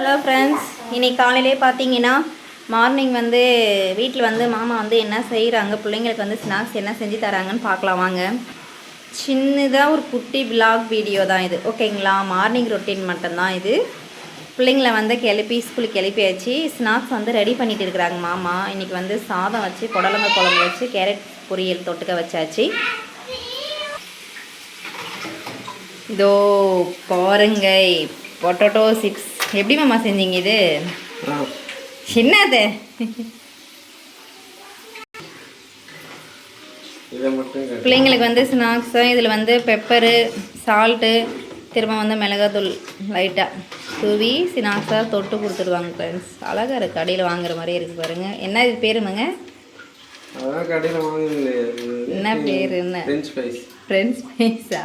Hello friends, இன்னைக்கு காலையிலே பார்த்தீங்கன்னா மார்னிங் வந்து வீட்டில் வந்து மாமா வந்து என்ன செய்கிறாங்க, பிள்ளைங்களுக்கு வந்து ஸ்நாக்ஸ் என்ன செஞ்சு தராங்கன்னு பார்க்கலாம் வாங்க. சின்னதாக ஒரு குட்டி விலாக் வீடியோ தான் இது, ஓகேங்களா? மார்னிங் ரொட்டீன் மட்டும்தான் இது. பிள்ளைங்களை வந்து கிளப்பி ஸ்கூலுக்கு கிளப்பியாச்சு. ஸ்நாக்ஸ் வந்து ரெடி பண்ணிட்டு இருக்கிறாங்க மாமா. இன்றைக்கி வந்து சாதம் வச்சு புடலங்க குழம்பு வச்சு கேரட் பொரியல் தொட்டுக்க வச்சாச்சு. இதோ பாருங்க, பொட்டேட்டோ சிப்ஸ். எப்படி மாமா செஞ்சீங்க இது? என்னது? பிள்ளைங்களுக்கு வந்து ஸ்நாக்ஸு இதில் வந்து பெப்பரு, சால்ட்டு, திரும்ப வந்து மிளகாத்தூள் லைட்டாக தூவி ஸ்நாக்ஸாக தொட்டு கொடுத்துடுவாங்க ஃப்ரெண்ட்ஸ். அழகாக இருக்குது, கடையில் வாங்குற மாதிரியே இருக்குது பாருங்கள். என்ன இது பேருமாங்க? என்ன பேர்? என்ன ஃப்ரெஞ்ச் ஃப்ரைஸா?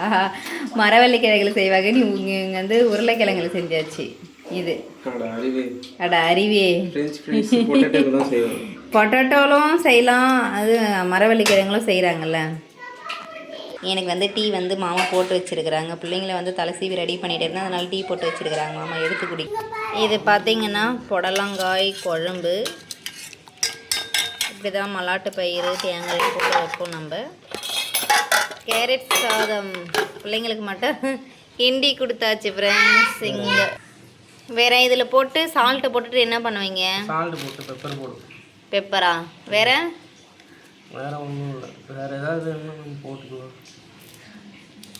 மரவள்ளி கிழங்குல செய்வாங்க, நீ இங்கே வந்து உருளைக்கிழங்குல செஞ்சாச்சு. இது அட அறிவே, பொட்டேட்டோலும் செய்யலாம், அது மரவள்ளி கிழங்குலும் செய்கிறாங்கல்ல. எனக்கு வந்து டீ வந்து மாமா போட்டு வச்சுருக்குறாங்க. பிள்ளைங்களை வந்து தலை சீவி ரெடி பண்ணிகிட்டு இருந்தேன், அதனால டீ போட்டு வச்சுருக்குறாங்க மாமா, எடுத்து குடி. இது பார்த்திங்கன்னா புடலங்காய் குழம்பு. இப்படி தான் மல்லாட்டு பயிறு தேங்காய் போட்டு வைப்போம் நம்ம. கேரட் சாதம் பிள்ளைங்களுக்கு மட்டும் கிண்டி கொடுத்தாச்சு ஃப்ரெண்ட்ஸ். இங்கே வேறு இதில் போட்டு சால்ட்டை போட்டுட்டு என்ன பண்ணுவீங்க? சால்ட்டு போட்டு பெப்பர் போடும். பெப்பரா? வேறு வேறு ஒன்றும் இல்லை, வேறு ஏதாவது போட்டுக்குவோம்,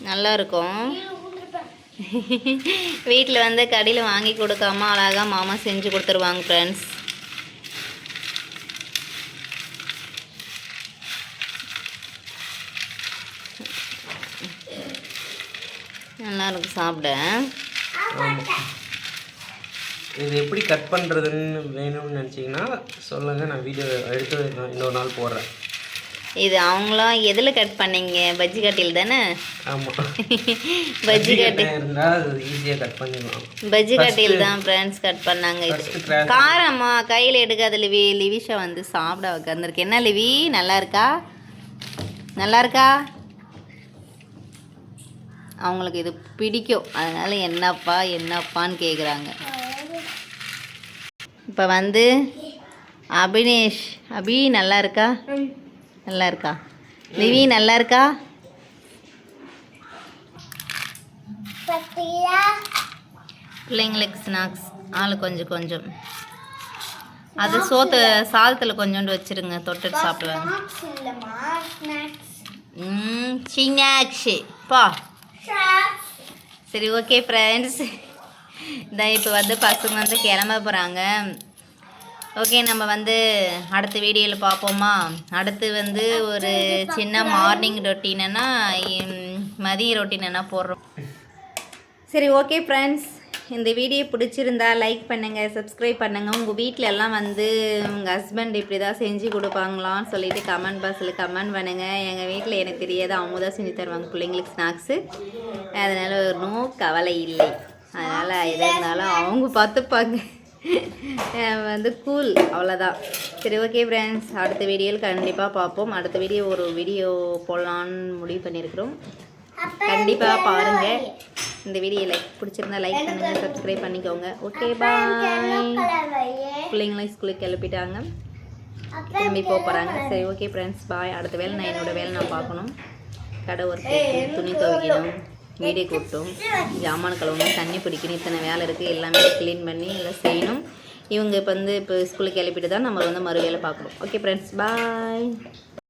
நல்லாயிருக்கும். வீட்டில் வந்து கடையில் வாங்கி கொடுக்காம அழகாக மாமா செஞ்சு கொடுத்துருவாங்க ஃப்ரெண்ட்ஸ். நல்லாயிருக்கும் சாப்பிட. இது எப்படி கட் பண்ணுறதுன்னு வேணும்னு நினச்சிங்கன்னா சொல்லுங்கள், நான் வீடியோ எடுத்து இன்னொரு நாள் போடுறேன். இது அவங்களாம் எதில் கட் பண்ணீங்க? பஜ்ஜி கட்டியில் தானே? ஆமாம், பஜ்ஜி கட்டி இருந்தால் ஈஸியாக கட் பண்ணிடலாம். பஜ்ஜி கட்டியில் தான் ஃப்ரெண்ட்ஸ் கட் பண்ணாங்க. இது காரம்மா கையில் எடுக்காத லிவி. லிவிஷா வந்து சாப்பிட உட்காந்துருக்கு. என்ன லிவி, நல்லா இருக்கா? நல்லா இருக்கா? அவங்களுக்கு இது பிடிக்கும், அதனால் என்னப்பான்னு கேட்குறாங்க. இப்போ வந்து அபினேஷ், அபி நல்லா இருக்கா? நல்லா இருக்கா? லிவி நல்லா இருக்கா? பிள்ளைங்களுக்கு ஸ்நாக்ஸ் ஆளு கொஞ்சம் கொஞ்சம். அது சாதத்தில் கொஞ்சோண்டு வச்சுருங்க, தொட்டுட்டு சாப்பிடுவாங்க. ஸ்நாக்ஸு பா. சரி, ஓகே ஃப்ரெண்ட்ஸ். இந்த இப்போ வந்து பசங்க வந்து கிளம்ப போகிறாங்க. ஓகே, நம்ம வந்து அடுத்த வீடியோவில் பார்ப்போமா? அடுத்து வந்து ஒரு சின்ன மார்னிங் ரொட்டீனா மதிய ரொட்டீனா போடுறோம். சரி, ஓகே ஃப்ரெண்ட்ஸ், இந்த வீடியோ பிடிச்சிருந்தா லைக் பண்ணுங்கள், சப்ஸ்கிரைப் பண்ணுங்கள். உங்கள் வீட்டில் எல்லாம் வந்து உங்கள் ஹஸ்பண்ட் இப்படி தான் செஞ்சு கொடுப்பாங்களான்னு சொல்லிவிட்டு கமெண்ட் பாக்ஸில் கமெண்ட் பண்ணுங்கள். எங்கள் வீட்டில் எனக்கு தெரியாது, அவங்க தான் செஞ்சு தருவாங்க பிள்ளைங்களுக்கு ஸ்நாக்ஸு. அதனால் நோ கவலை இல்லை. அதனால் எதாக இருந்தாலும் அவங்க பார்த்துப்பாங்க. வந்து கூல், அவ்வளோதான். சரி, ஓகே ஃப்ரெண்ட்ஸ், அடுத்த வீடியோவில் கண்டிப்பாக பார்ப்போம். அடுத்த ஒரு வீடியோ போடலான்னு முடிவு பண்ணியிருக்கிறோம். கண்டிப்பாக பாருங்கள். இந்த வீடியோ பிடிச்சிருந்தா லைக் பண்ணுங்கள், சப்ஸ்கிரைப் பண்ணிக்கோங்க. ஓகே, பாய். பிள்ளைங்களாம் ஸ்கூலுக்கு கிளப்பிட்டாங்க, திரும்பி போகிறாங்க. சரி, ஓகே ஃப்ரெண்ட்ஸ், பாய். அடுத்த வேலை நான் என்னோடய வேலை நான் பார்க்கணும். கடை ஒர்க்கு, துணி துவைக்கணும், வீடியோ கூட்டும், ஜாமான் கழுவணும், தண்ணி பிடிக்கணும், இத்தனை வேலை இருக்குது. எல்லாமே க்ளீன் பண்ணி எல்லாம் செய்யணும். இவங்க இப்போ ஸ்கூலுக்கு கிளப்பிட்டு தான் நம்ம வந்து மறு வேலை பார்க்கணும். ஓகே ஃப்ரெண்ட்ஸ், பாய்.